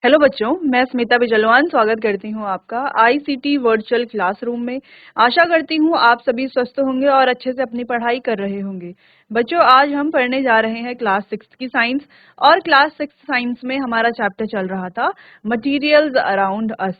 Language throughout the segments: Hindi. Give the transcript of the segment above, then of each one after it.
हेलो बच्चों, मैं स्मिता बिजलवान स्वागत करती हूँ आपका आईसीटी वर्चुअल क्लासरूम में। आशा करती हूँ आप सभी स्वस्थ होंगे और अच्छे से अपनी पढ़ाई कर रहे होंगे। बच्चों, आज हम पढ़ने जा रहे हैं क्लास 6 की साइंस। और क्लास 6 साइंस में हमारा चैप्टर चल रहा था मटीरियल्स अराउंड अस।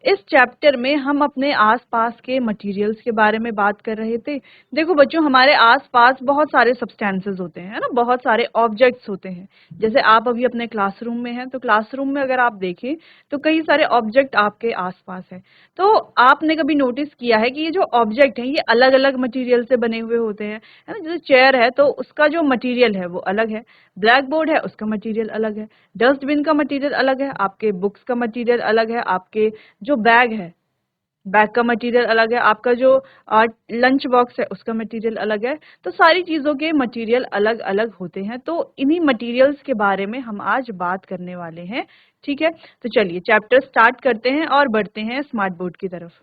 इस चैप्टर में हम अपने आसपास के मटेरियल्स के बारे में बात कर रहे थे। देखो बच्चों, हमारे आसपास बहुत सारे सब्सटेंसेस होते हैं, है ना, बहुत सारे ऑब्जेक्ट्स होते हैं। जैसे आप अभी अपने क्लासरूम में हैं, तो क्लासरूम में अगर आप देखें तो कई सारे ऑब्जेक्ट आपके आसपास है। तो आपने कभी नोटिस किया है कि ये जो ऑब्जेक्ट हैं ये अलग अलग मटेरियल से बने हुए होते हैं, है ना। जैसे चेयर है तो उसका जो मटेरियल है वो अलग है, ब्लैक बोर्ड है उसका मटेरियल अलग है, डस्टबिन का मटेरियल अलग है, आपके बुक्स का मटेरियल अलग है, आपके जो बैग है बैग का मटेरियल अलग है, आपका जो लंच बॉक्स है उसका मटेरियल अलग है। तो सारी चीजों के मटेरियल अलग अलग होते हैं। तो इन्हीं मटेरियल्स के बारे में हम आज बात करने वाले हैं। ठीक है, तो चलिए चैप्टर स्टार्ट करते हैं और बढ़ते हैं स्मार्ट बोर्ड की तरफ।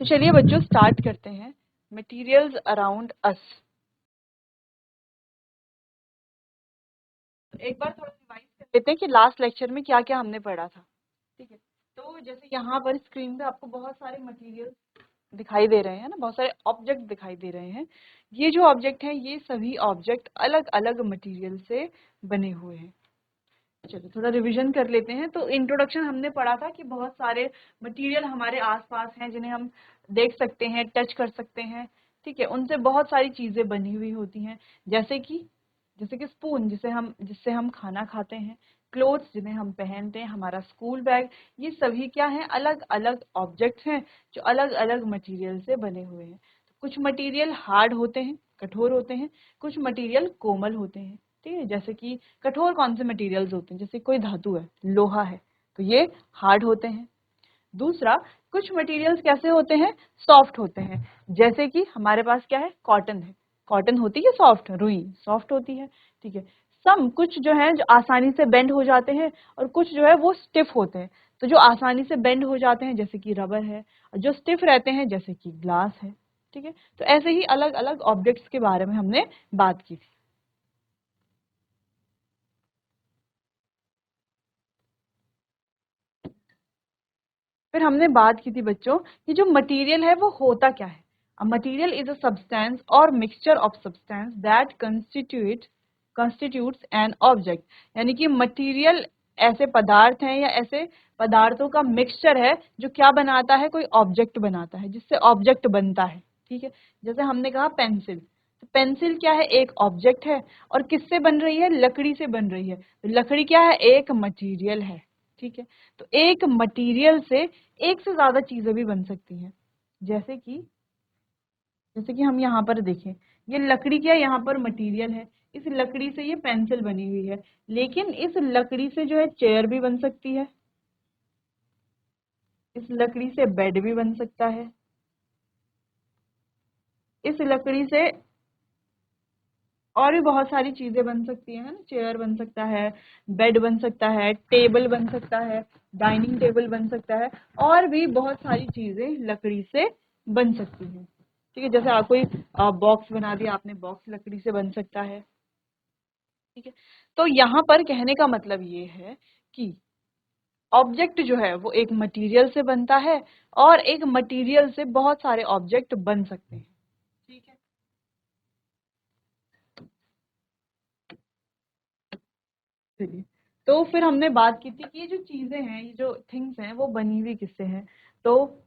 तो चलिए बच्चों, स्टार्ट करते हैं मटेरियल्स अराउंड अस। एक बार थोड़ा रिवाइज कर लेते हैं कि लास्ट लेक्चर में क्या क्या हमने पढ़ा था। ठीक है, तो जैसे यहाँ पर स्क्रीन पे आपको बहुत सारे मटेरियल दिखाई दे रहे हैं ना, बहुत सारे ऑब्जेक्ट दिखाई दे रहे हैं। ये जो ऑब्जेक्ट हैं ये सभी ऑब्जेक्ट अलग अलग मटेरियल से बने हुए हैं। चलो थोड़ा रिवीजन कर लेते हैं। तो इंट्रोडक्शन हमने पढ़ा था कि बहुत सारे मटेरियल हमारे आसपास हैं जिन्हें हम देख सकते हैं, टच कर सकते हैं। ठीक है, उनसे बहुत सारी चीजें बनी हुई होती हैं। जैसे कि स्पून जिससे हम खाना खाते हैं, क्लोथ्स जिन्हें हम पहनते हैं, हमारा स्कूल बैग। ये सभी क्या हैं, अलग अलग ऑब्जेक्ट्स हैं जो अलग अलग मटेरियल से बने हुए हैं। कुछ मटेरियल हार्ड होते हैं, कठोर होते हैं, कुछ मटेरियल कोमल होते हैं। ठीक है, जैसे कि कठोर कौन से मटेरियल्स होते हैं, जैसे कोई धातु है, लोहा है, तो ये हार्ड होते हैं। दूसरा, कुछ मटेरियल्स कैसे होते हैं, सॉफ्ट होते हैं। जैसे कि हमारे पास क्या है, कॉटन है। कॉटन होती है सॉफ्ट, रुई सॉफ्ट होती है। ठीक है, कुछ जो है जो आसानी से बेंड हो जाते हैं और कुछ जो है वो स्टिफ होते हैं। तो जो आसानी से बेंड हो जाते हैं जैसे कि रबर है, और जो स्टिफ रहते हैं जैसे कि ग्लास है। ठीक है, तो ऐसे ही अलग अलग ऑब्जेक्ट्स के बारे में हमने बात की थी। फिर हमने बात की थी बच्चों कि जो मटेरियल है वो होता क्या है। A material is a substance और mixture of substance that constitutes an object. यानी कि मटेरियल ऐसे पदार्थ हैं या ऐसे पदार्थों का मिक्सचर है जो क्या बनाता है, कोई ऑब्जेक्ट बनाता है, जिससे ऑब्जेक्ट बनता है। ठीक है, जैसे हमने कहा पेंसिल, तो पेंसिल क्या है, एक ऑब्जेक्ट है। और किससे बन रही है, लकड़ी से बन रही है। तो लकड़ी क्या है, एक मटेरियल है। ठीक है, तो एक मटेरियल से एक से ज्यादा चीजें भी बन सकती हैं। जैसे कि जैसे कि हम यहाँ पर देखें, ये लकड़ी क्या, यहाँ पर मटेरियल है। इस लकड़ी से ये पेंसिल बनी हुई है, लेकिन इस लकड़ी से जो है चेयर भी बन सकती है, इस लकड़ी से बेड भी बन सकता है, इस लकड़ी से और भी बहुत सारी चीजें बन सकती है ना। चेयर बन सकता है, बेड बन सकता है, टेबल बन सकता है, डाइनिंग टेबल बन सकता है, और भी बहुत सारी चीजें लकड़ी से बन सकती हैं। ठीक है, जैसे आप कोई बॉक्स बना दिया आपने, बॉक्स लकड़ी से बन सकता है। ठीक है, तो यहाँ पर कहने का मतलब ये है कि ऑब्जेक्ट जो है वो एक मटेरियल से बनता है और एक मटेरियल से बहुत सारे ऑब्जेक्ट बन सकते हैं। ठीक है, चलिए, तो फिर हमने बात की थी कि ये जो चीजें हैं, ये जो थिंग्स हैं, वो बनी हुई किससे हैं। तो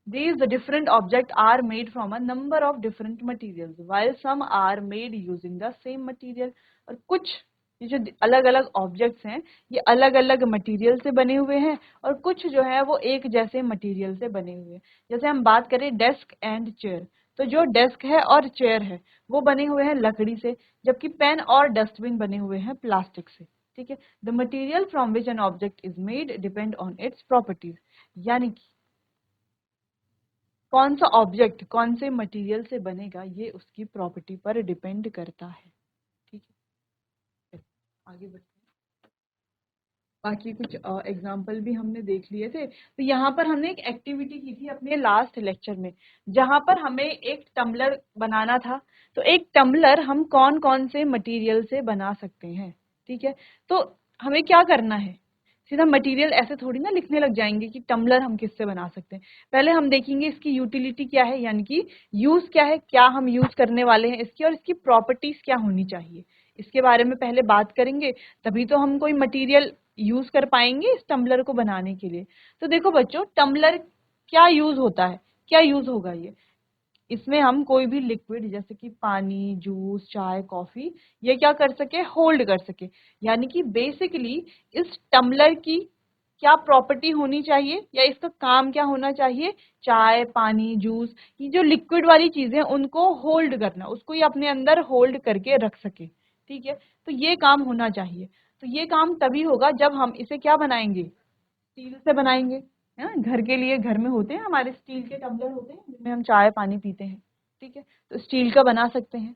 these different objects are made from a number of different materials while some are made using the same material। और कुछ ये जो अलग अलग ऑब्जेक्ट्स हैं ये अलग अलग मटेरियल से बने हुए हैं, और कुछ जो है वो एक जैसे मटेरियल से बने हुए हैं। जैसे हम बात करें डेस्क एंड चेयर, तो जो डेस्क है और चेयर है वो बने हुए हैं लकड़ी से, जबकि पेन और डस्टबिन बने हुए हैं प्लास्टिक से। ठीक है, the material from which an object is made depend on its properties. यानी कि कौन सा ऑब्जेक्ट कौन से मटेरियल से बनेगा ये उसकी प्रॉपर्टी पर डिपेंड करता है। ठीक है, आगे बढ़ते हैं। बाकी कुछ एग्जाम्पल भी हमने देख लिए थे। तो यहाँ पर हमने एक एक्टिविटी की थी अपने लास्ट लेक्चर में, जहाँ पर हमें एक टम्बलर बनाना था। तो एक टम्बलर हम कौन कौन से मटेरियल से बना सकते हैं, ठीक है। तो हमें क्या करना है, सीधा मटेरियल ऐसे थोड़ी ना लिखने लग जाएंगे कि टम्बलर हम किससे बना सकते हैं। पहले हम देखेंगे इसकी यूटिलिटी क्या है, यानी कि यूज क्या है, क्या हम यूज करने वाले हैं इसकी, और इसकी प्रॉपर्टीज क्या होनी चाहिए, इसके बारे में पहले बात करेंगे। तभी तो हम कोई मटेरियल यूज कर पाएंगे इस टम्बलर को बनाने के लिए। तो देखो बच्चों, टम्बलर क्या यूज होता है, क्या यूज होगा ये, इसमें हम कोई भी लिक्विड जैसे कि पानी, जूस, चाय, कॉफी, ये क्या कर सके, होल्ड कर सके। यानी कि बेसिकली इस टम्बलर की क्या प्रॉपर्टी होनी चाहिए या इसका काम क्या होना चाहिए, चाय, पानी, जूस, ये जो लिक्विड वाली चीजें उनको होल्ड करना, उसको ये अपने अंदर होल्ड करके रख सके, ठीक है। तो ये काम होना चाहिए। तो ये काम तभी होगा जब हम इसे क्या बनाएंगे, स्टील से बनाएंगे, है ना। घर के लिए, घर में होते हैं हमारे स्टील के टम्बलर होते हैं जिनमें हम चाय पानी पीते हैं, ठीक है। तो स्टील का बना सकते हैं।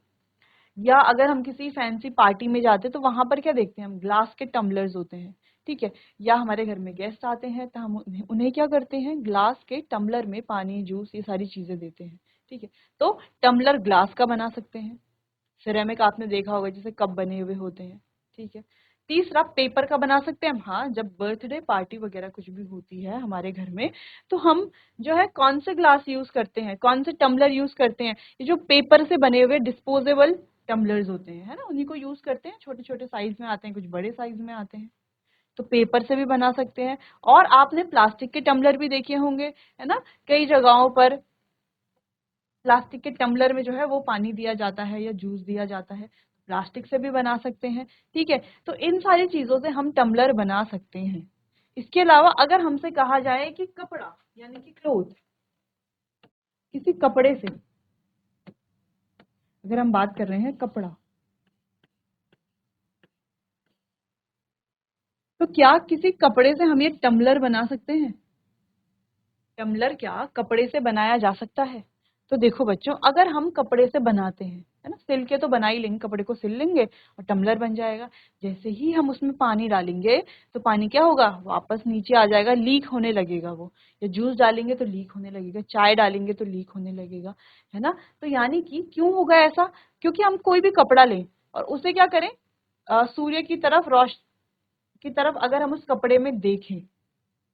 या अगर हम किसी फैंसी पार्टी में जाते हैं तो वहां पर क्या देखते हैं हम, ग्लास के टम्बलर्स होते हैं, ठीक है। या हमारे घर में गेस्ट आते हैं तो हम उन्हें क्या करते हैं, ग्लास के टम्बलर में पानी, जूस, ये सारी चीजें देते हैं, ठीक है। तो टम्बलर ग्लास का बना सकते हैं। सिरेमिक आपने देखा होगा जैसे कप बने हुए होते हैं, ठीक है। तीसरा, पेपर का बना सकते हैं हम। हाँ, जब बर्थडे पार्टी वगैरह कुछ भी होती है हमारे घर में, तो हम जो है कौन से ग्लास यूज करते हैं, कौन से टम्बलर यूज करते हैं, ये जो पेपर से बने हुए डिस्पोजेबल टम्बलर्स होते हैं, है ना, उन्हीं को यूज करते हैं। छोटे छोटे साइज में आते हैं, कुछ बड़े साइज में आते हैं। तो पेपर से भी बना सकते हैं। और आपने प्लास्टिक के टम्बलर भी देखे होंगे, है ना, कई जगहों पर प्लास्टिक के टम्बलर में जो है वो पानी दिया जाता है या जूस दिया जाता है। प्लास्टिक से भी बना सकते हैं, ठीक है। तो इन सारी चीजों से हम टम्बलर बना सकते हैं। इसके अलावा अगर हमसे कहा जाए कि कपड़ा, यानी कि क्लोथ, किसी कपड़े से अगर हम बात कर रहे हैं, कपड़ा, तो क्या किसी कपड़े से हम ये टम्बलर बना सकते हैं, टम्बलर क्या कपड़े से बनाया जा सकता है। तो देखो बच्चों, अगर हम कपड़े से बनाते हैं, है ना, सिल के तो बना ही लेंगे, कपड़े को सिल लेंगे और टम्बलर बन जाएगा। जैसे ही हम उसमें पानी डालेंगे तो पानी क्या होगा, वापस नीचे आ जाएगा, लीक होने लगेगा वो। या जूस डालेंगे तो लीक होने लगेगा, चाय डालेंगे तो लीक होने लगेगा, है ना। तो यानी कि क्यों होगा ऐसा, क्योंकि हम कोई भी कपड़ा लें और उसे क्या करें, सूर्य की तरफ, की तरफ अगर हम उस कपड़े में देखें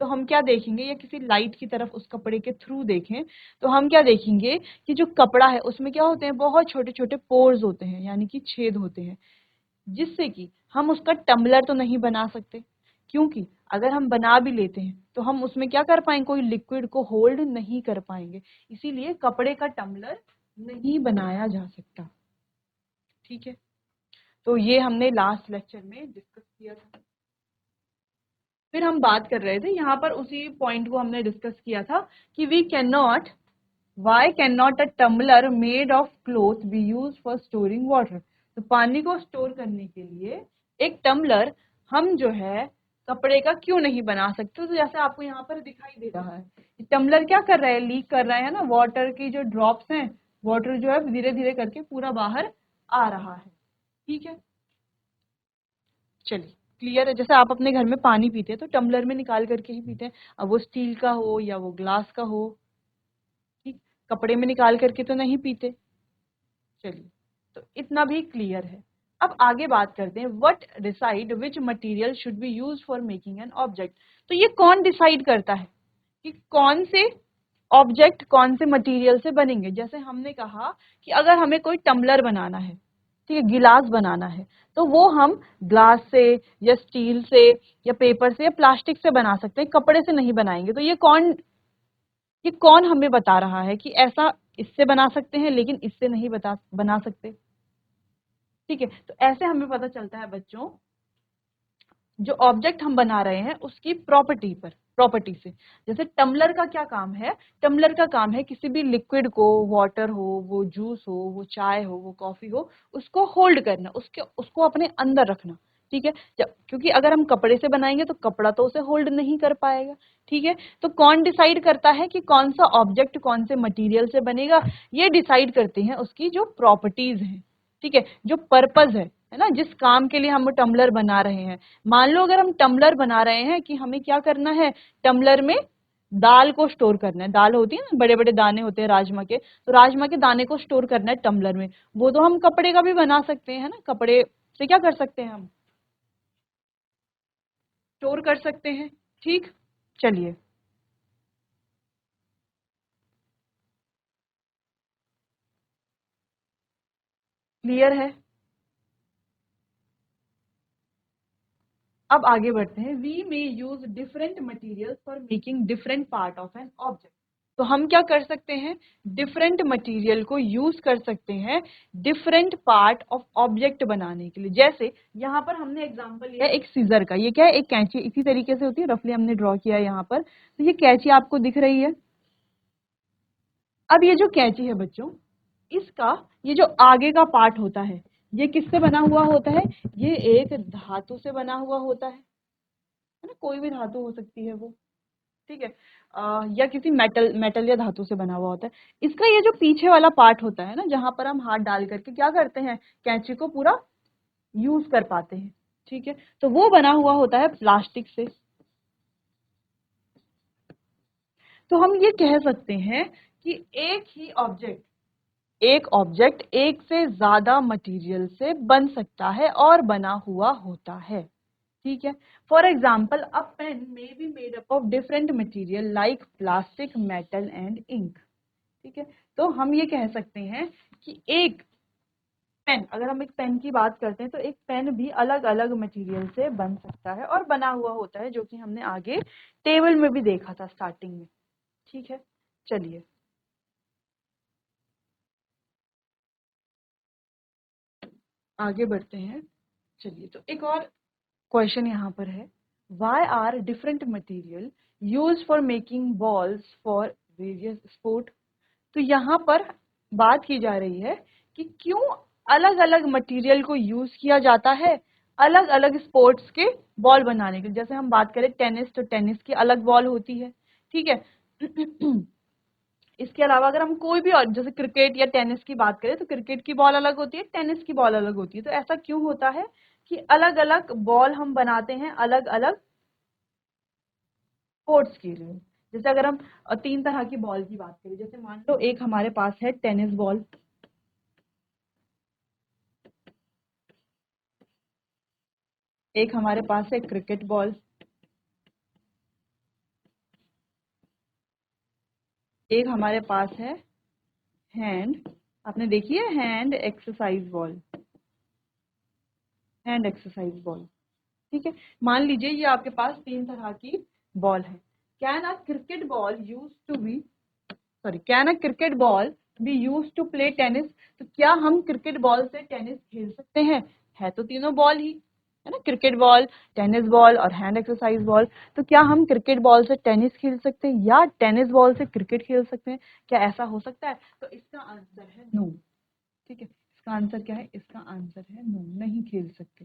तो हम क्या देखेंगे, या किसी लाइट की तरफ उस कपड़े के थ्रू देखें तो हम क्या देखेंगे कि जो कपड़ा है उसमें क्या होते हैं, बहुत छोटे छोटे पोर्स होते हैं, यानी कि छेद होते हैं, जिससे कि हम उसका टम्बलर तो नहीं बना सकते। क्योंकि अगर हम बना भी लेते हैं तो हम उसमें क्या कर पाएंगे, कोई लिक्विड को होल्ड नहीं कर पाएंगे। इसीलिए कपड़े का टम्बलर नहीं बनाया जा सकता, ठीक है। तो ये हमने लास्ट लेक्चर में डिस्कस किया था। फिर हम बात कर रहे थे यहाँ पर, उसी पॉइंट को हमने डिस्कस किया था कि we can not, why can not a tumbler made of cloth be use for storing water. तो पानी को स्टोर करने के लिए एक टम्बलर हम जो है कपड़े का क्यों नहीं बना सकते। तो जैसे आपको यहाँ पर दिखाई दे रहा है, टम्बलर क्या कर रहा है, लीक कर रहा है ना, वाटर की जो ड्रॉप्स हैं, वाटर जो है धीरे धीरे करके पूरा बाहर आ रहा है, ठीक है। चलिए, क्लियर है। जैसे आप अपने घर में पानी पीते हैं तो टम्बलर में निकाल करके ही पीते हैं, अब वो स्टील का हो या वो ग्लास का हो, ठीक, कपड़े में निकाल करके तो नहीं पीते। चलिए, तो इतना भी क्लियर है। अब आगे बात करते हैं, what decide which material should be use for making an object. तो ये कौन डिसाइड करता है कि कौन से ऑब्जेक्ट कौन से मटेरियल से बनेंगे। जैसे हमने कहा कि अगर हमें कोई टम्बलर बनाना है, ठीक है, गिलास बनाना है, तो वो हम ग्लास से या स्टील से या पेपर से या प्लास्टिक से बना सकते हैं, कपड़े से नहीं बनाएंगे। तो ये कौन हमें बता रहा है कि ऐसा इससे बना सकते हैं लेकिन इससे नहीं बना सकते, ठीक है। तो ऐसे हमें पता चलता है बच्चों, जो ऑब्जेक्ट हम बना रहे हैं उसकी प्रॉपर्टी से। जैसे टम्बलर का क्या काम है, टम्बलर का काम है किसी भी लिक्विड को, वाटर हो, वो जूस हो, वो चाय हो, वो कॉफी हो, उसको होल्ड करना, उसको अपने अंदर रखना, ठीक है। जब, क्योंकि अगर हम कपड़े से बनाएंगे तो कपड़ा तो उसे होल्ड नहीं कर पाएगा, ठीक है। तो कौन डिसाइड करता है कि कौन सा ऑब्जेक्ट कौन से मटेरियल से बनेगा, ये डिसाइड करते हैं उसकी जो प्रॉपर्टीज हैं, ठीक है, जो पर्पज है, है ना, जिस काम के लिए हम टम्बलर बना रहे हैं। मान लो अगर हम टम्बलर बना रहे हैं कि हमें क्या करना है, टम्बलर में दाल को स्टोर करना है। दाल होती है ना, बड़े बड़े दाने होते हैं राजमा के, तो राजमा के दाने को स्टोर करना है टम्बलर में। वो तो हम कपड़े का भी बना सकते हैं, है ना, कपड़े से क्या कर सकते हैं, हम स्टोर कर सकते हैं। ठीक, चलिए, क्लियर है। अब आगे बढ़ते हैं। We may use different materials for making different part of an object. तो हम क्या कर सकते हैं, डिफरेंट मटेरियल को यूज कर सकते हैं डिफरेंट पार्ट ऑफ ऑब्जेक्ट बनाने के लिए। जैसे यहाँ पर हमने एग्जांपल लिया एक सीजर का, ये क्या है, एक कैंची इसी तरीके से होती है, रफली हमने ड्रॉ किया है यहाँ पर। तो ये कैंची आपको दिख रही है। अब ये जो कैंची है बच्चों, इसका ये जो आगे का पार्ट होता है, ये किससे बना हुआ होता है, ये एक धातु से बना हुआ होता है ना, कोई भी धातु हो सकती है वो, ठीक है, या किसी मेटल मेटल या धातु से बना हुआ होता है। इसका ये जो पीछे वाला पार्ट होता है ना, जहां पर हम हाथ डाल करके क्या करते हैं, कैंची को पूरा यूज कर पाते हैं, ठीक है, तो वो बना हुआ होता है प्लास्टिक से। तो हम ये कह सकते हैं कि एक ऑब्जेक्ट एक से ज्यादा मटेरियल से बन सकता है और बना हुआ होता है, ठीक है। For example, a pen may be made up of different material like plastic, metal and ink, ठीक है। तो हम ये कह सकते हैं कि एक पेन, अगर हम एक पेन की बात करते हैं, तो एक पेन भी अलग अलग मटेरियल से बन सकता है और बना हुआ होता है, जो कि हमने आगे टेबल में भी देखा था स्टार्टिंग में, ठीक है। चलिए, आगे बढ़ते हैं। चलिए, तो एक और क्वेश्चन यहाँ पर है, why are different material use for making balls for various sport. तो यहाँ पर बात की जा रही है कि क्यों अलग अलग मटेरियल को यूज किया जाता है अलग अलग स्पोर्ट्स के बॉल बनाने के लिए। जैसे हम बात करें टेनिस, तो टेनिस की अलग बॉल होती है, ठीक है। इसके अलावा अगर हम कोई भी और जैसे क्रिकेट या टेनिस की बात करें, तो क्रिकेट की बॉल अलग होती है, टेनिस की बॉल अलग होती है। तो ऐसा क्यों होता है कि अलग अलग बॉल हम बनाते हैं अलग अलग स्पोर्ट्स के लिए। जैसे अगर हम तीन तरह की बॉल की बात करें, जैसे मान लो एक हमारे पास है टेनिस बॉल, एक हमारे पास है क्रिकेट बॉल, एक हमारे पास है हैंड, आपने देखी है hand exercise ball, hand exercise ball, ठीक है। मान लीजिए ये आपके पास तीन तरह की बॉल है। Can a cricket ball use to be sorry can a cricket ball be use to play tennis. तो क्या हम क्रिकेट बॉल से टेनिस खेल सकते हैं, है तो तीनों बॉल ही, है ना, क्रिकेट बॉल, टेनिस बॉल और हैंड एक्सरसाइज बॉल। तो क्या हम क्रिकेट बॉल से टेनिस खेल सकते हैं या टेनिस बॉल से क्रिकेट खेल सकते हैं, क्या ऐसा हो सकता है? तो इसका आंसर है नो, ठीक है। इसका आंसर क्या है, इसका आंसर है नो, नहीं खेल सकते।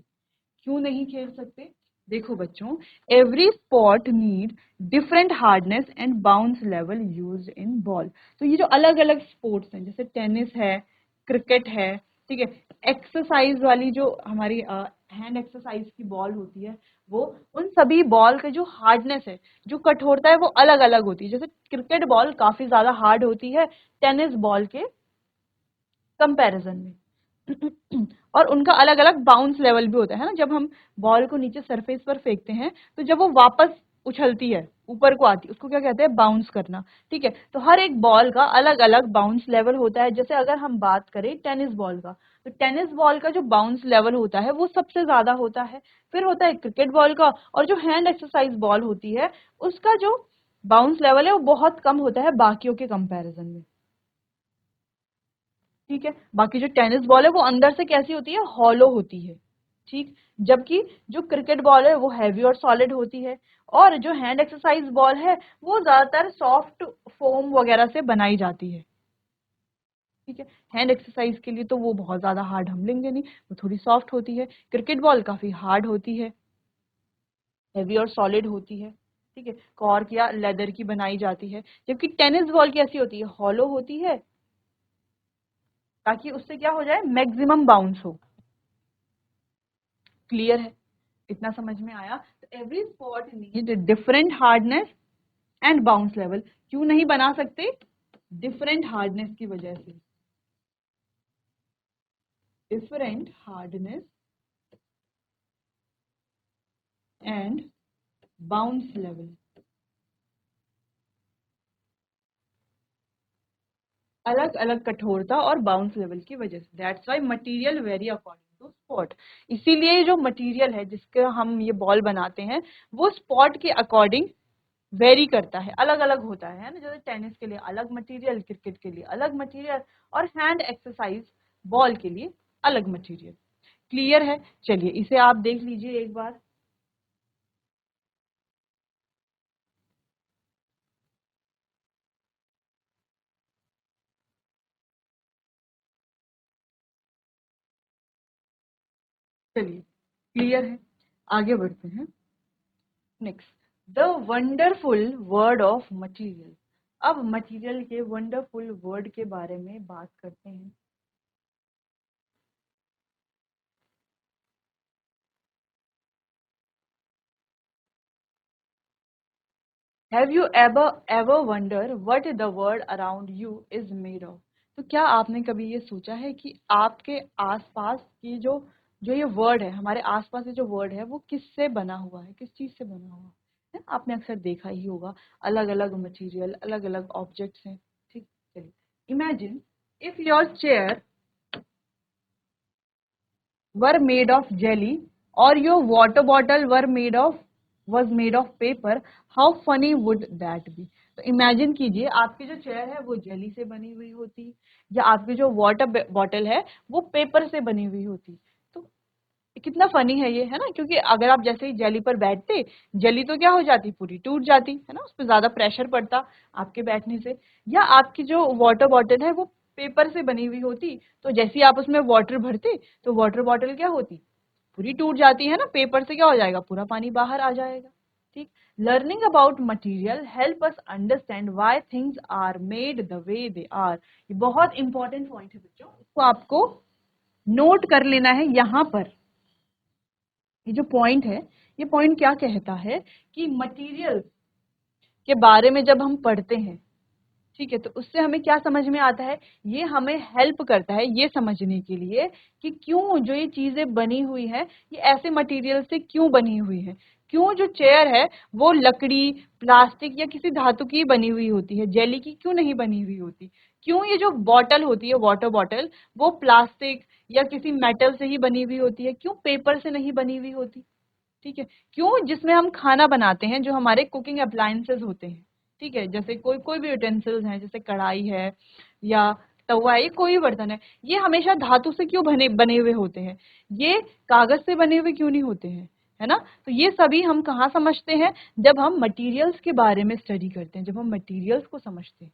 क्यों नहीं खेल सकते? देखो बच्चों, every sport need different hardness and bounce level use in ball. तो ये जो अलग अलग स्पोर्ट्स हैं, जैसे टेनिस है, क्रिकेट है, ठीक है, एक्सरसाइज वाली जो हमारी हैंड एक्सरसाइज की बॉल होती है, वो उन सभी बॉल के जो हार्डनेस है, जो कठोरता है, वो अलग अलग होती है। जैसे क्रिकेट बॉल काफी ज्यादा हार्ड होती है टेनिस बॉल के कंपैरिजन में। और उनका अलग अलग बाउंस लेवल भी होता है ना, जब हम बॉल को नीचे सरफेस पर फेंकते हैं, तो जब वो वापस उछलती है, ऊपर को आती है, उसको क्या कहते हैं, बाउंस करना, ठीक है। तो हर एक बॉल का अलग अलग बाउंस लेवल होता है। जैसे अगर हम बात करें टेनिस बॉल का, तो टेनिस बॉल का जो बाउंस लेवल होता है वो सबसे ज्यादा होता है। फिर होता है क्रिकेट बॉल का, और जो हैंड एक्सरसाइज बॉल होती है उसका जो बाउंस लेवल है वो बहुत कम होता है बाकियों के कंपैरिजन में, ठीक है। बाकी जो टेनिस बॉल है वो अंदर से कैसी होती है, हॉलो होती है, ठीक। जबकि जो क्रिकेट बॉल है वो हैवी और सॉलिड होती है। और जो हैंड एक्सरसाइज बॉल है वो ज्यादातर सॉफ्ट फोम वगैरह से बनाई जाती है, ठीक है। हैंड एक्सरसाइज के लिए तो वो बहुत ज्यादा हार्ड हम लेंगे नहीं, वो थोड़ी सॉफ्ट होती है। क्रिकेट बॉल काफी हार्ड होती है, हैवी और सॉलिड होती है, ठीक है, कॉर्क या लेदर की बनाई जाती है। जबकि टेनिस बॉल कैसी होती है, हॉलो होती है, ताकि उससे क्या हो जाए, मैक्सिमम बाउंस हो, क्लियर है? इतना समझ में आया? तो every sport need different hardness and bounce level. क्यों नहीं बना सकते? डिफरेंट हार्डनेस की वजह से। Different hardness and bounce level, अलग अलग कठोरता और बाउंस लेवल की वजह से। That's why material vary according to sport. इसीलिए जो मटेरियल है जिसका हम ये बॉल बनाते हैं वो स्पॉट के अकॉर्डिंग वेरी करता है, अलग अलग होता है ना। जैसे टेनिस के लिए अलग मटेरियल, क्रिकेट के लिए अलग मटेरियल, और हैंड एक्सरसाइज बॉल के लिए अलग मटेरियल। क्लियर है? चलिए इसे आप देख लीजिए एक बार। चलिए क्लियर है, आगे बढ़ते हैं। Next, the wonderful word of material. अब मटेरियल के वंडरफुल वर्ड के बारे में बात करते हैं। Have you ever wonder what the world around you is made of? तो क्या आपने कभी ये सोचा है कि आपके आसपास की जो जो ये वर्ड है, हमारे आसपास ये जो वर्ड है वो किससे बना हुआ है, किस चीज से बना हुआ है? आपने अक्सर देखा ही होगा, अलग अलग मटेरियल, अलग अलग ऑब्जेक्ट्स हैं। ठीक, चलिए imagine if your chair were made of jelly or your water bottle were made of was made of paper, how funny would that be? तो इमेजिन कीजिए आपकी जो चेयर है वो जेली से बनी हुई होती, या आपकी जो वाटर बॉटल है वो पेपर से बनी हुई होती। तो कितना फनी है ये, है ना? क्योंकि अगर आप जैसे ही जेली पर बैठते, जेली तो क्या हो जाती, पूरी टूट जाती है ना, उस पर ज्यादा प्रेशर पड़ता आपके बैठने से। या आपकी जो वाटर बॉटल है वो पेपर से बनी हुई होती, तो जैसे ही आप उसमें वाटर भरते तो वाटर बॉटल क्या होती, पूरी टूट जाती है ना, पेपर से क्या हो जाएगा, पूरा पानी बाहर आ जाएगा। ठीक, learning about material help us understand why things are made the way they are. ये बहुत इंपॉर्टेंट पॉइंट है बच्चों, इसको आपको नोट कर लेना है यहाँ पर। ये जो पॉइंट है, ये पॉइंट क्या कहता है कि मटेरियल के बारे में जब हम पढ़ते हैं, ठीक है, तो उससे हमें क्या समझ में आता है, ये हमें हेल्प करता है ये समझने के लिए कि क्यों जो ये चीजें बनी हुई है ये ऐसे मटेरियल से क्यों बनी हुई है। क्यों जो चेयर है वो लकड़ी, प्लास्टिक या किसी धातु की बनी हुई होती है, जेली की क्यों नहीं बनी हुई होती। क्यों ये जो बॉटल होती है, वाटर बॉटल, वो प्लास्टिक या किसी मेटल से ही बनी हुई होती है, क्यों पेपर से नहीं बनी हुई होती। ठीक है, क्यों जिसमें हम खाना बनाते हैं, जो हमारे कुकिंग अप्लायंसेस होते हैं, ठीक है, जैसे कोई कोई भी यूटेंसिल्स हैं, जैसे कढ़ाई है या तवा है, ये कोई भी बर्तन है, ये हमेशा धातु से क्यों बने बने हुए होते हैं, ये कागज से बने हुए क्यों नहीं होते हैं, है ना? तो ये सभी हम कहाँ समझते हैं, जब हम मटेरियल्स के बारे में स्टडी करते हैं, जब हम मटेरियल्स को समझते हैं।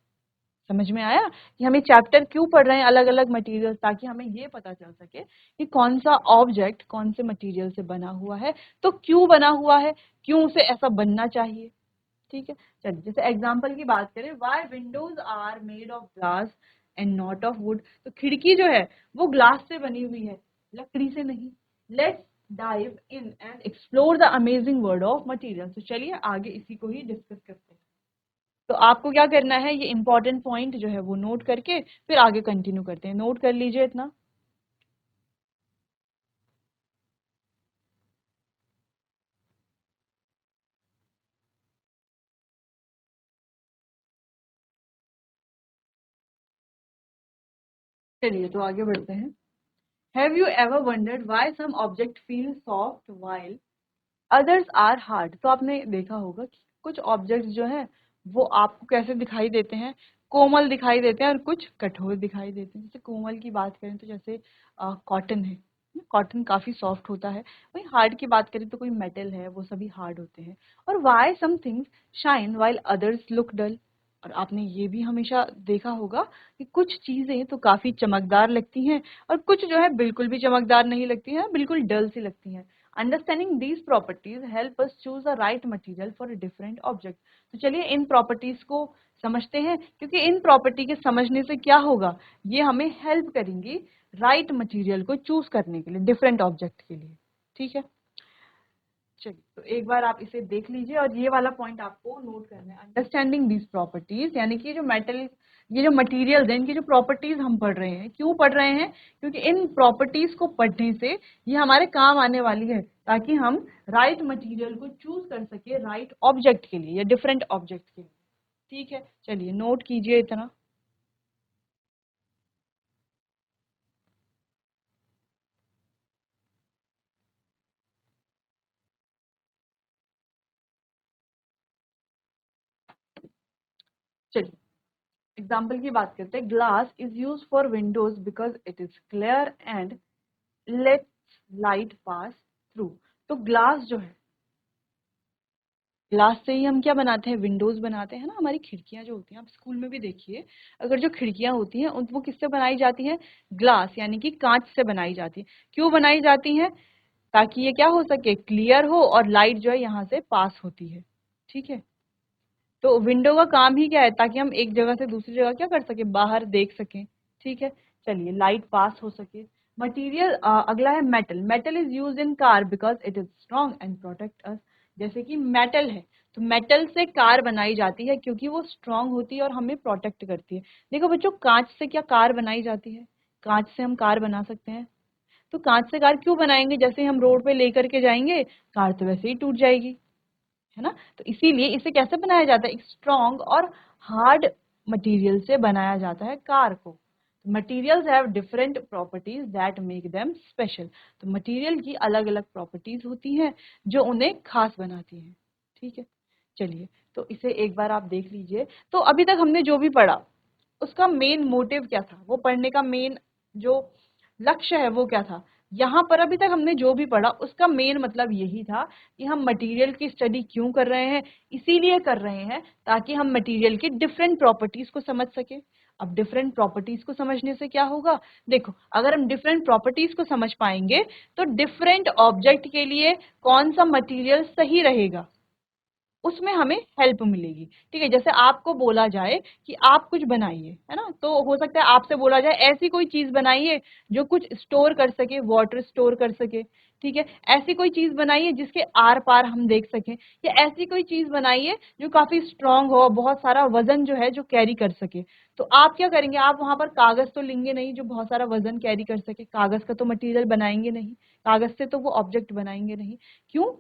समझ में आया कि हम ये चैप्टर क्यों पढ़ रहे हैं, अलग अलग मटेरियल, ताकि हमें ये पता चल सके कि कौन सा ऑब्जेक्ट कौन से मटेरियल से बना हुआ है, तो क्यों बना हुआ है, क्यों उसे ऐसा बनना चाहिए। ठीक है, चलिए जैसे एग्जांपल की बात करें, why windows are made of glass and not of wood. तो खिड़की जो है वो ग्लास से बनी हुई है, लकड़ी से नहीं। Let's dive in and explore the amazing world of material. तो चलिए आगे इसी को ही डिस्कस करते हैं। तो आपको क्या करना है, ये इंपॉर्टेंट पॉइंट जो है वो नोट करके फिर आगे कंटिन्यू करते हैं। नोट कर लीजिए इतना। चलिए तो आगे बढ़ते हैं। Have you ever wondered why some object feel soft while others are hard? तो आपने देखा होगा कि कुछ ऑब्जेक्ट्स जो हैं वो आपको कैसे दिखाई देते हैं, कोमल दिखाई देते हैं और कुछ कठोर दिखाई देते हैं। जैसे कोमल की बात करें तो जैसे कॉटन है, कॉटन काफी सॉफ्ट होता है। वही हार्ड की बात करें तो कोई मेटल है, वो सभी हार्ड होते हैं। और why some things shine while others look dull. और आपने ये भी हमेशा देखा होगा कि कुछ चीजें तो काफी चमकदार लगती हैं और कुछ जो है बिल्कुल भी चमकदार नहीं लगती हैं, बिल्कुल डल सी लगती हैं। Understanding these properties help us choose the right material for a different object. तो चलिए इन प्रॉपर्टीज को समझते हैं, क्योंकि इन प्रॉपर्टी के समझने से क्या होगा, ये हमें हेल्प करेंगी राइट मटेरियल को चूज करने के लिए डिफरेंट ऑब्जेक्ट के लिए। ठीक है, चलिए तो एक बार आप इसे देख लीजिए और ये वाला पॉइंट आपको नोट करना है, अंडरस्टैंडिंग दीज प्रॉपर्टीज, यानी कि जो मेटल, ये जो मटेरियल्स हैं इनकी जो प्रॉपर्टीज हम पढ़ रहे हैं, क्यों पढ़ रहे हैं, क्योंकि इन प्रॉपर्टीज को पढ़ने से ये हमारे काम आने वाली है, ताकि हम राइट मटेरियल को चूज कर सके राइट ऑब्जेक्ट के लिए या डिफरेंट ऑब्जेक्ट के लिए। ठीक है, चलिए नोट कीजिए इतना। चलिए एग्जाम्पल की बात करते हैं। Glass is use for Windows because it is clear and let's light pass through. तो ग्लास जो है, ग्लास से ही हम क्या बनाते हैं, विंडोज बनाते हैं ना, हमारी खिड़कियां जो होती हैं, आप स्कूल में भी देखिए, अगर जो खिड़कियां होती हैं वो किससे बनाई जाती हैं, ग्लास यानी कि कांच से बनाई जाती है। क्यों बनाई जाती हैं, ताकि ये क्या हो सके, क्लियर हो और लाइट जो है यहाँ से पास होती है। ठीक है, तो विंडो का काम ही क्या है, ताकि हम एक जगह से दूसरी जगह क्या कर सके, बाहर देख सकें। ठीक है, चलिए लाइट पास हो सके। मटेरियल अगला है metal. Metal is use in car because it is strong and protect us. जैसे कि मेटल है, तो मेटल से कार बनाई जाती है क्योंकि वो स्ट्रांग होती है और हमें प्रोटेक्ट करती है। देखो बच्चों, कांच से क्या कार बनाई जाती है, कांच से हम कार बना सकते हैं। तो कांच से कार क्यों बनाएंगे, जैसे हम रोड पे लेकर के जाएंगे, कार तो वैसे ही टूट जाएगी, है ना। तो इसीलिए इसे कैसे बनाया जाता है, एक स्ट्रॉन्ग और हार्ड मटेरियल से बनाया जाता है कार को। Materials have different properties that make them special. तो मटेरियल की अलग अलग प्रॉपर्टीज होती हैं जो उन्हें खास बनाती हैं। ठीक है, चलिए तो इसे एक बार आप देख लीजिए। तो अभी तक हमने जो भी पढ़ा उसका मेन मोटिव क्या था, वो पढ़ने का मेन जो लक्ष्य है वो क्या था। यहाँ पर अभी तक हमने जो भी पढ़ा उसका मेन मतलब यही था कि हम मटेरियल की स्टडी क्यों कर रहे हैं, इसीलिए कर रहे हैं ताकि हम मटेरियल की डिफरेंट प्रॉपर्टीज को समझ सके। अब डिफरेंट प्रॉपर्टीज को समझने से क्या होगा, देखो अगर हम डिफरेंट प्रॉपर्टीज को समझ पाएंगे तो डिफरेंट ऑब्जेक्ट के लिए कौन सा मटेरियल सही रहेगा उसमें हमें हेल्प मिलेगी। ठीक है, जैसे आपको बोला जाए कि आप कुछ बनाइए, है ना, तो हो सकता है आपसे बोला जाए ऐसी कोई चीज बनाइए जो कुछ स्टोर कर सके, वाटर स्टोर कर सके। ठीक है, ऐसी कोई चीज बनाइए जिसके आर पार हम देख सकें, या ऐसी कोई चीज बनाइए जो काफी स्ट्रांग हो, बहुत सारा वजन जो है जो कैरी कर सके। तो आप क्या करेंगे, आप वहां पर कागज तो लेंगे नहीं जो बहुत सारा वजन कैरी कर सके, कागज का तो मटेरियल बनाएंगे नहीं, कागज से तो वो ऑब्जेक्ट बनाएंगे नहीं। क्यों,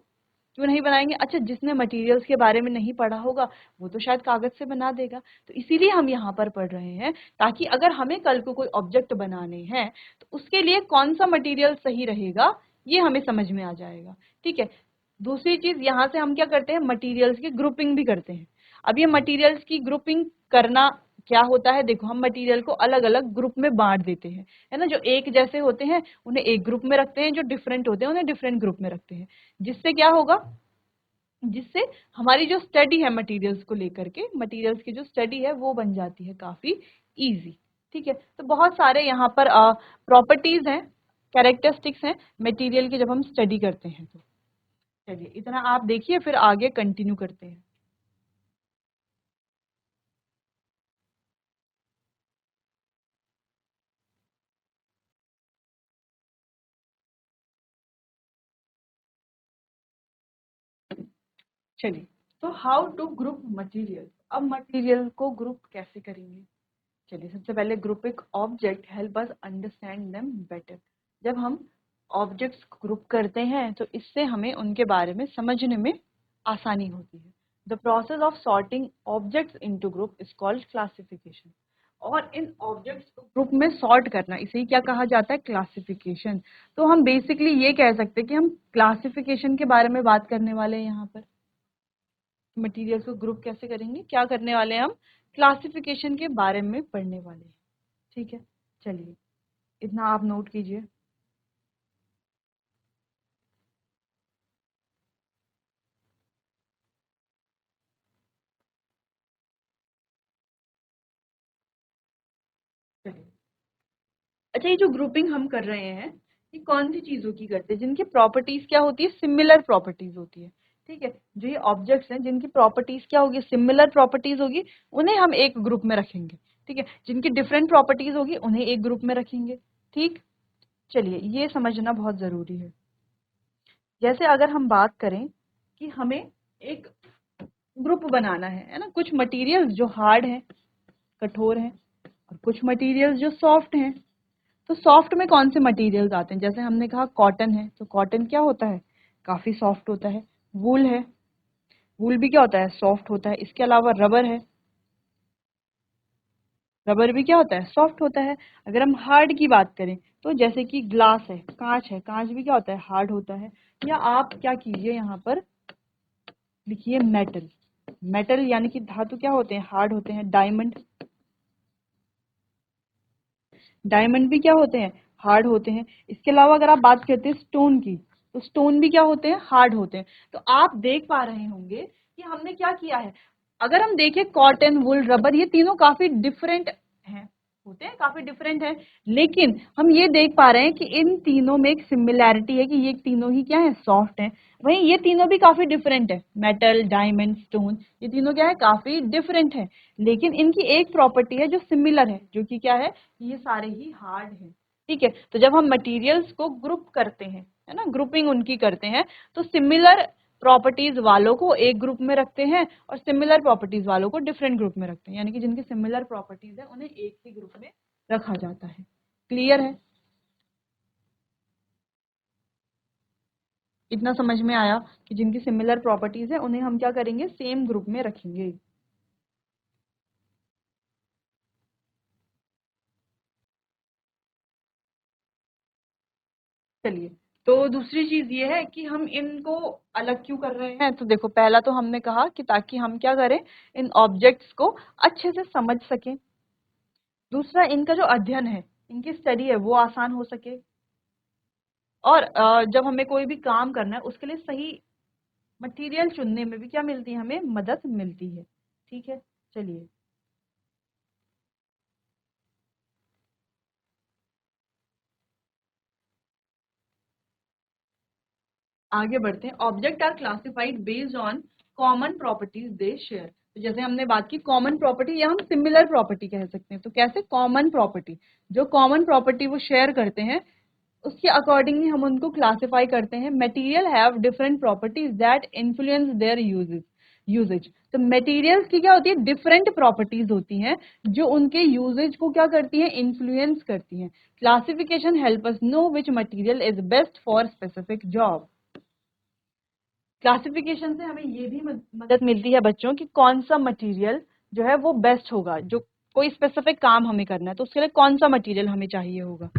क्यों नहीं बनाएंगे, अच्छा जिसने मटेरियल्स के बारे में नहीं पढ़ा होगा वो तो शायद कागज से बना देगा। तो इसीलिए हम यहाँ पर पढ़ रहे हैं ताकि अगर हमें कल को कोई ऑब्जेक्ट बनाने हैं तो उसके लिए कौन सा मटेरियल सही रहेगा ये हमें समझ में आ जाएगा। ठीक है, दूसरी चीज यहाँ से हम क्या करते हैं, मटेरियल्स की ग्रुपिंग भी करते हैं। अब ये मटेरियल्स की ग्रुपिंग करना क्या होता है, देखो हम मटेरियल को अलग अलग ग्रुप में बांट देते हैं, है ना, जो एक जैसे होते हैं उन्हें एक ग्रुप में रखते हैं, जो डिफरेंट होते हैं उन्हें डिफरेंट ग्रुप में रखते हैं। जिससे क्या होगा, जिससे हमारी जो स्टडी है मटेरियल्स को लेकर के, मटेरियल्स की जो स्टडी है वो बन जाती है काफी इजी। ठीक है, तो बहुत सारे यहाँ पर प्रॉपर्टीज हैं, कैरेक्टरिस्टिक्स हैं मटेरियल की जब हम स्टडी करते हैं। तो चलिए इतना आप देखिए, फिर आगे कंटिन्यू करते हैं। चलिए, तो हाउ टू ग्रुप मटेरियल। अब मटेरियल को ग्रुप कैसे करेंगे, चलिए सबसे पहले grouping object help us understand them better. जब हम ऑब्जेक्ट्स ग्रुप करते हैं तो इससे हमें उनके बारे में समझने में आसानी होती है। The process of sorting objects into group is called classification. और इन ऑब्जेक्ट्स को ग्रुप में सॉर्ट करना, इसे ही क्या कहा जाता है, क्लासिफिकेशन। तो हम बेसिकली ये कह सकते हैं कि हम क्लासिफिकेशन के बारे में बात करने वाले हैं यहाँ पर। मटेरियल को ग्रुप कैसे करेंगे, क्या करने वाले हैं हम, क्लासिफिकेशन के बारे में पढ़ने वाले हैं। ठीक है, चलिए इतना आप नोट कीजिए। चलिए, अच्छा ये जो ग्रुपिंग हम कर रहे हैं ये कौन सी चीजों की करते हैं, जिनकी प्रॉपर्टीज क्या होती है, सिमिलर प्रॉपर्टीज होती है। ठीक है, जो ये ऑब्जेक्ट्स हैं जिनकी प्रॉपर्टीज क्या होगी, सिमिलर प्रॉपर्टीज होगी, उन्हें हम एक ग्रुप में रखेंगे। ठीक है, जिनकी डिफरेंट प्रॉपर्टीज होगी उन्हें एक ग्रुप में रखेंगे। ठीक, चलिए ये समझना बहुत जरूरी है। जैसे अगर हम बात करें कि हमें एक ग्रुप बनाना है ना, कुछ मटेरियल्स जो हार्ड हैं, कठोर हैं, और कुछ मटेरियल्स जो सॉफ्ट हैं। तो सॉफ्ट में कौन से मटेरियल्स आते हैं? जैसे हमने कहा कॉटन है, तो कॉटन क्या होता है? काफी सॉफ्ट होता है। वूल है, वूल भी क्या होता है? सॉफ्ट होता है। इसके अलावा रबर है, रबर भी क्या होता है? सॉफ्ट होता है। अगर हम हार्ड की बात करें तो जैसे कि ग्लास है, कांच भी क्या होता है? हार्ड होता है। या आप क्या कीजिए, यहाँ पर लिखिए मेटल। मेटल यानी कि धातु क्या होते हैं? हार्ड होते हैं। डायमंड, डायमंड भी क्या होते हैं? हार्ड होते हैं। इसके अलावा अगर आप बात करते हैं स्टोन की, तो स्टोन भी क्या होते हैं? हार्ड होते हैं। तो आप देख पा रहे होंगे कि हमने क्या किया है। अगर हम देखें कॉटन, वुल, रबर, ये तीनों काफी डिफरेंट हैं, होते हैं, काफी डिफरेंट हैं। लेकिन हम ये देख पा रहे हैं कि इन तीनों में एक सिमिलैरिटी है कि ये तीनों ही क्या है? सॉफ्ट हैं। वहीं ये तीनों भी काफी डिफरेंट है, मेटल, डायमंड, स्टोन, ये तीनों क्या है? काफी डिफरेंट है। लेकिन इनकी एक प्रॉपर्टी है जो सिमिलर है, जो कि क्या है? ये सारे ही हार्ड हैं। ठीक है, तो जब हम मटेरियल्स को ग्रुप करते हैं, है ना, ग्रुपिंग उनकी करते हैं, तो सिमिलर प्रॉपर्टीज वालों को एक ग्रुप में रखते हैं और सिमिलर प्रॉपर्टीज वालों को डिफरेंट ग्रुप में रखते हैं, यानी कि जिनकी सिमिलर प्रॉपर्टीज है उन्हें एक ही ग्रुप में रखा जाता है। क्लियर है? इतना समझ में आया कि जिनकी सिमिलर प्रॉपर्टीज है उन्हें हम क्या करेंगे? सेम ग्रुप में रखेंगे। चलिए, तो दूसरी चीज ये है कि हम इनको अलग क्यों कर रहे हैं। तो देखो, पहला तो हमने कहा कि ताकि हम क्या करें? इन ऑब्जेक्ट्स को अच्छे से समझ सकें। दूसरा, इनका जो अध्ययन है, इनकी स्टडी है, वो आसान हो सके। और जब हमें कोई भी काम करना है उसके लिए सही मटेरियल चुनने में भी क्या मिलती है? हमें मदद मिलती है। ठीक है, चलिए आगे बढ़ते हैं। Object are classified based on common properties they share. तो जैसे हमने बात की कॉमन प्रॉपर्टी, या हम सिमिलर प्रॉपर्टी कह सकते हैं। तो कैसे? कॉमन प्रॉपर्टी, जो कॉमन प्रॉपर्टी वो शेयर करते हैं, उसके अकॉर्डिंगली हम उनको क्लासिफाई करते हैं। Material have different properties that influence their usages. तो मटेरियल्स की क्या होती है? डिफरेंट प्रॉपर्टीज होती हैं जो उनके यूजेज को क्या करती हैं? इन्फ्लुएंस करती हैं। Classification help us know which material is best for specific job. Classification से हमें ये भी मदद मिलती है बच्चों कि कौन सा मटेरियल जो है वो बेस्ट होगा, जो कोई स्पेसिफिक काम हमें करना है तो उसके लिए कौन सा मटेरियल हमें चाहिए होगा।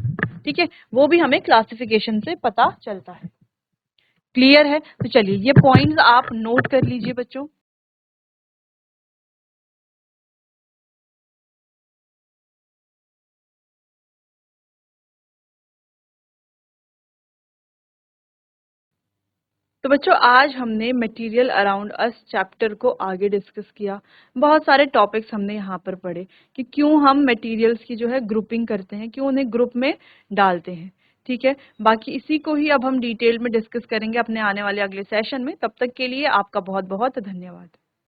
ठीक है, वो भी हमें क्लासिफिकेशन से पता चलता है। क्लियर है? तो चलिए, ये पॉइंट्स आप नोट कर लीजिए बच्चों। तो बच्चों, आज हमने मटेरियल अराउंड अस चैप्टर को आगे डिस्कस किया। बहुत सारे टॉपिक्स हमने यहाँ पर पढ़े कि क्यों हम मटेरियल्स की जो है ग्रुपिंग करते हैं, क्यों उन्हें ग्रुप में डालते हैं। ठीक है, बाकी इसी को ही अब हम डिटेल में डिस्कस करेंगे अपने आने वाले अगले सेशन में। तब तक के लिए आपका बहुत बहुत धन्यवाद।